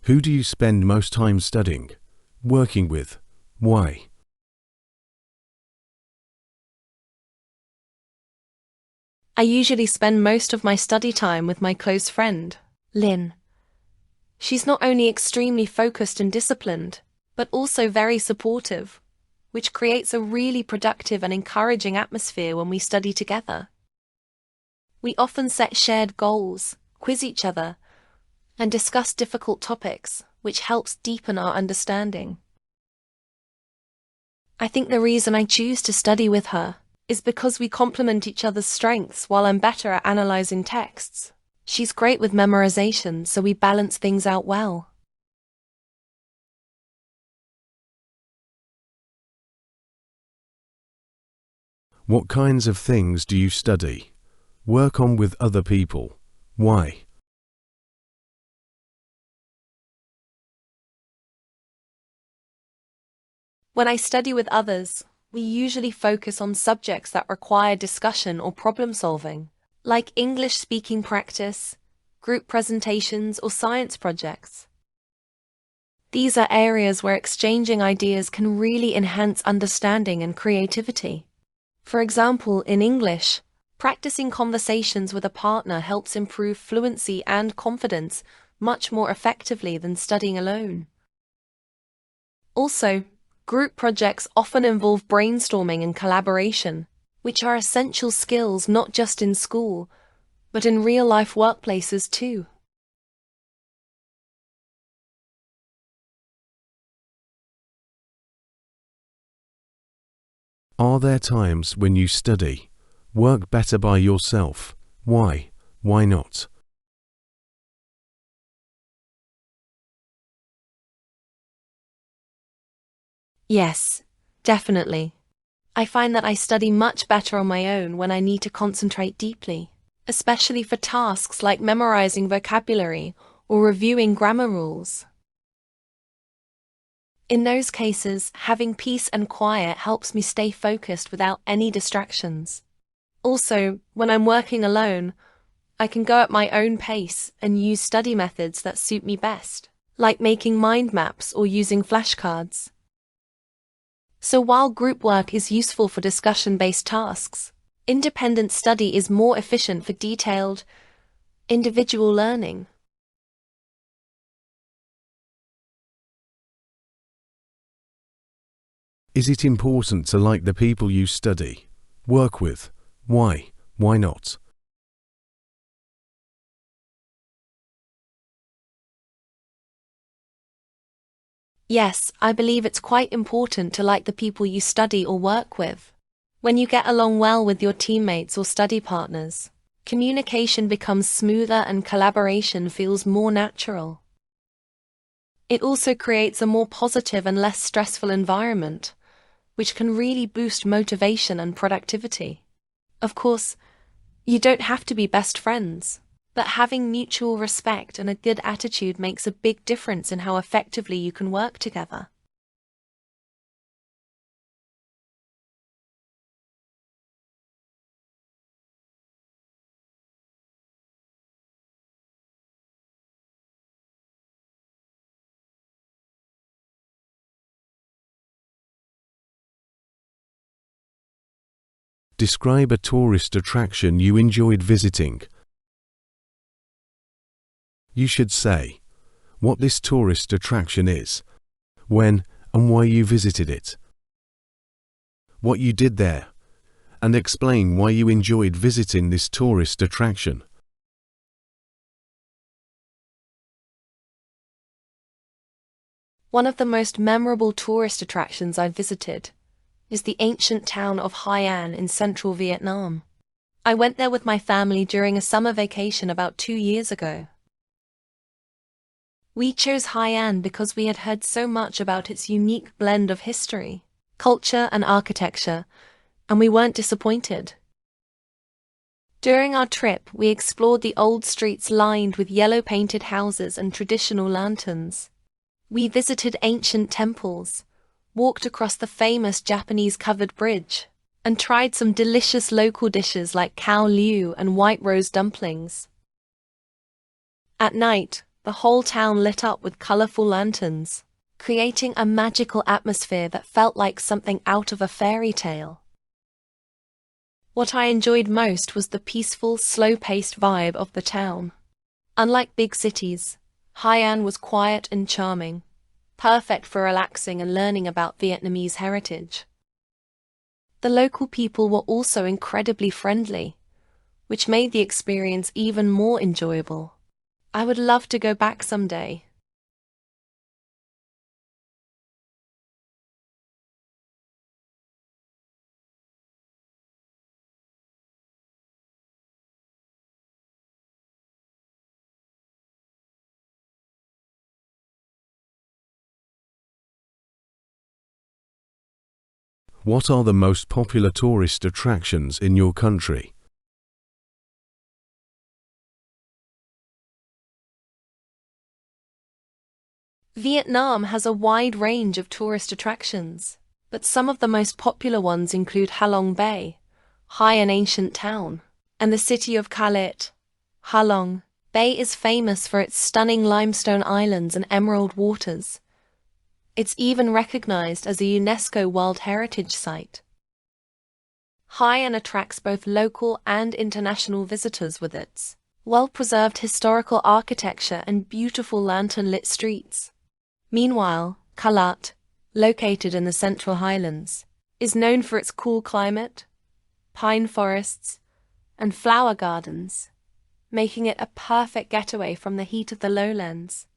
Who do you spend most time studying, working with? Why? I usually spend most of my study time with my close friend, Lynn. She's not only extremely focused and disciplined, but also very supportive, which creates a really productive and encouraging atmosphere when we study together. We often set shared goals, quiz each other, and discuss difficult topics, which helps deepen our understanding. I think the reason I choose to study with her is because we complement each other's strengths while I'm better at analyzing texts. She's great with memorization, so we balance things out well. What kinds of things do you study, work on with other people? Why? When I study with others, we usually focus on subjects that require discussion or problem solving, like English speaking practice, group presentations, or science projects. These are areas where exchanging ideas can really enhance understanding and creativity. For example, in English, practicing conversations with a partner helps improve fluency and confidence much more effectively than studying alone. Also, group projects often involve brainstorming and collaboration, which are essential skills not just in school, but in real-life workplaces too. Are there times when you study, work better by yourself? Why? Why not? Yes, definitely. I find that I study much better on my own when I need to concentrate deeply, especially for tasks like memorizing vocabulary or reviewing grammar rules. In those cases, having peace and quiet helps me stay focused without any distractions. Also, when I'm working alone, I can go at my own pace and use study methods that suit me best, like making mind maps or using flashcards. So while group work is useful for discussion-based tasks, independent study is more efficient for detailed, individual learning. Is it important to like the people you study, work with? Why? Why not? Yes, I believe it's quite important to like the people you study or work with. When you get along well with your teammates or study partners, communication becomes smoother and collaboration feels more natural. It also creates a more positive and less stressful environment, which can really boost motivation and productivity. Of course, you don't have to be best friends, but having mutual respect and a good attitude makes a big difference in how effectively you can work together. Describe a tourist attraction you enjoyed visiting. You should say what this tourist attraction is, when and why you visited it, what you did there, and explain why you enjoyed visiting this tourist attraction. One of the most memorable tourist attractions I've visited is the ancient town of Hai An in central Vietnam. I went there with my family during a summer vacation about 2 years ago. We chose Hai An because we had heard so much about its unique blend of history, culture, and architecture, and we weren't disappointed. During our trip, we explored the old streets lined with yellow-painted houses and traditional lanterns. We visited ancient temples, walked across the famous Japanese-covered bridge, and tried some delicious local dishes like cow liu and white rose dumplings. At night, the whole town lit up with colorful lanterns, creating a magical atmosphere that felt like something out of a fairy tale. What I enjoyed most was the peaceful, slow-paced vibe of the town. Unlike big cities, Hai An was quiet and charming, perfect for relaxing and learning about Vietnamese heritage. The local people were also incredibly friendly, which made the experience even more enjoyable. I would love to go back someday. What are the most popular tourist attractions in your country? Vietnam has a wide range of tourist attractions, but some of the most popular ones include Halong Bay, an ancient town, and the city of Calet. Halong Bay is famous for its stunning limestone islands and emerald waters. It's even recognized as a UNESCO World Heritage Site. Hai An attracts both local and international visitors with its well-preserved historical architecture and beautiful lantern-lit streets. Meanwhile, Kalat, located in the Central Highlands, is known for its cool climate, pine forests, and flower gardens, making it a perfect getaway from the heat of the lowlands.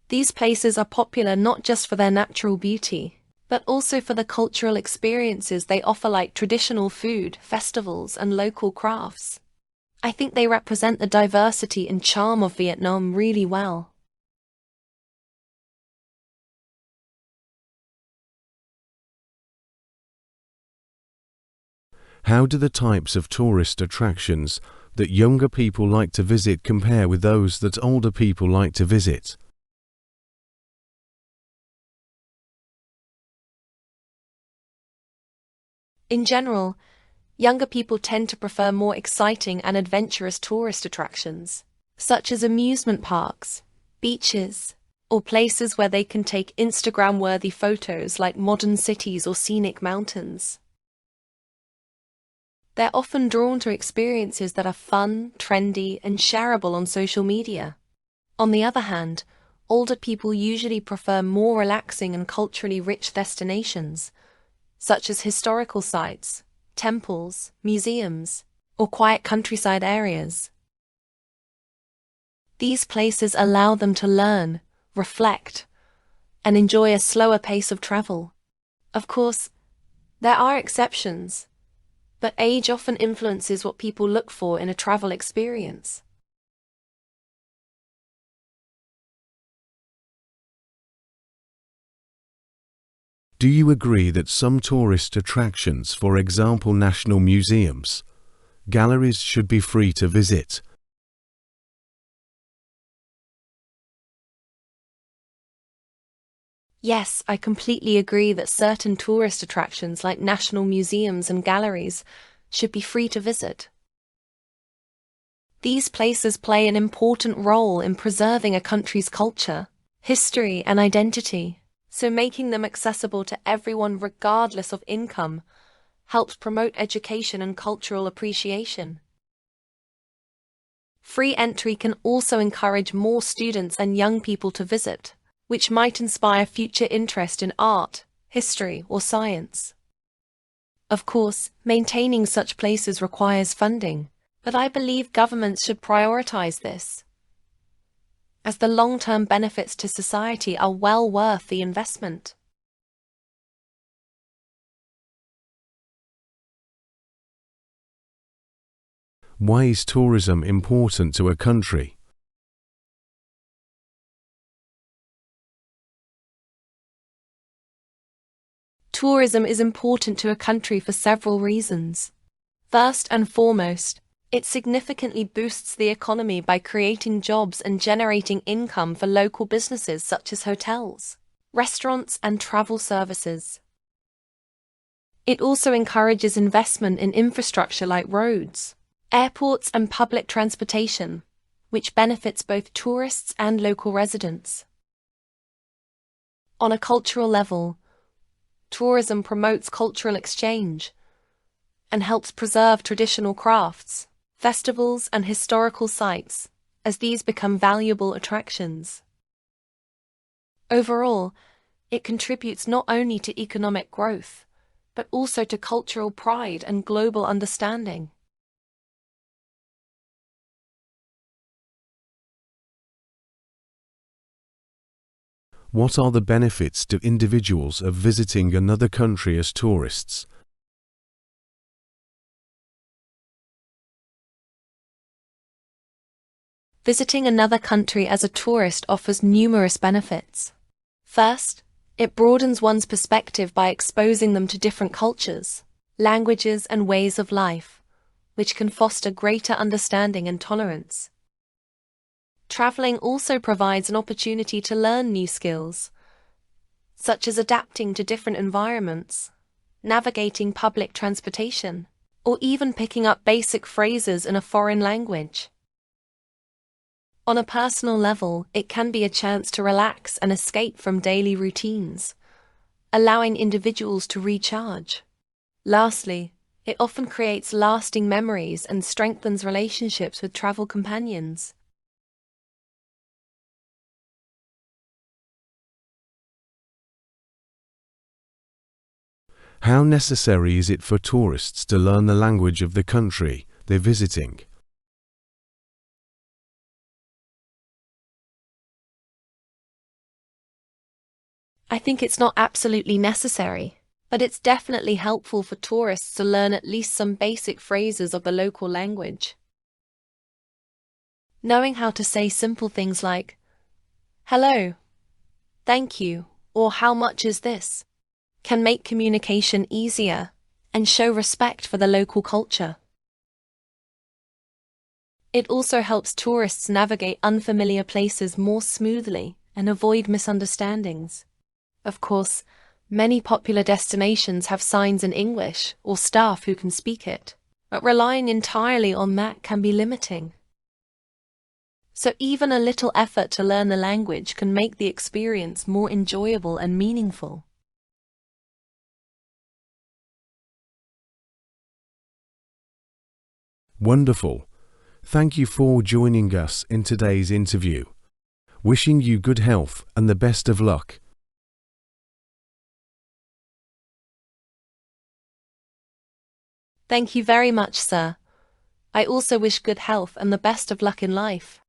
These places are popular not just for their natural beauty, but also for the cultural experiences they offer, like traditional food, festivals, and local crafts. I think they represent the diversity and charm of Vietnam really well. How do the types of tourist attractions that younger people like to visit compare with those that older people like to visit? In general, younger people tend to prefer more exciting and adventurous tourist attractions, such as amusement parks, beaches, or places where they can take Instagram-worthy photos like modern cities or scenic mountains. They're often drawn to experiences that are fun, trendy, and shareable on social media. On the other hand, older people usually prefer more relaxing and culturally rich destinations, such as historical sites, temples, museums, or quiet countryside areas. These places allow them to learn, reflect, and enjoy a slower pace of travel. Of course, there are exceptions, but age often influences what people look for in a travel experience. Do you agree that some tourist attractions, for example national museums, galleries, should be free to visit? Yes, I completely agree that certain tourist attractions like national museums and galleries should be free to visit. These places play an important role in preserving a country's culture, history, and identity, so making them accessible to everyone regardless of income helps promote education and cultural appreciation. Free entry can also encourage more students and young people to visit, which might inspire future interest in art, history, or science. Of course, maintaining such places requires funding, but I believe governments should prioritize this, as the long-term benefits to society are well worth the investment. Why is tourism important to a country? Tourism is important to a country for several reasons. First and foremost, it significantly boosts the economy by creating jobs and generating income for local businesses such as hotels, restaurants, and travel services. It also encourages investment in infrastructure like roads, airports, and public transportation, which benefits both tourists and local residents. On a cultural level, tourism promotes cultural exchange and helps preserve traditional crafts, festivals, and historical sites, as these become valuable attractions. Overall, it contributes not only to economic growth, but also to cultural pride and global understanding. What are the benefits to individuals of visiting another country as tourists? Visiting another country as a tourist offers numerous benefits. First, it broadens one's perspective by exposing them to different cultures, languages, and ways of life, which can foster greater understanding and tolerance. Traveling also provides an opportunity to learn new skills, such as adapting to different environments, navigating public transportation, or even picking up basic phrases in a foreign language. On a personal level, it can be a chance to relax and escape from daily routines, allowing individuals to recharge. Lastly, it often creates lasting memories and strengthens relationships with travel companions. How necessary is it for tourists to learn the language of the country they're visiting? I think it's not absolutely necessary, but it's definitely helpful for tourists to learn at least some basic phrases of the local language. Knowing how to say simple things like, "Hello," "Thank you," or "How much is this?" can make communication easier and show respect for the local culture. It also helps tourists navigate unfamiliar places more smoothly and avoid misunderstandings. Of course, many popular destinations have signs in English or staff who can speak it, but relying entirely on that can be limiting. So even a little effort to learn the language can make the experience more enjoyable and meaningful. Wonderful. Thank you for joining us in today's interview. Wishing you good health and the best of luck. Thank you very much, sir. I also wish good health and the best of luck in life.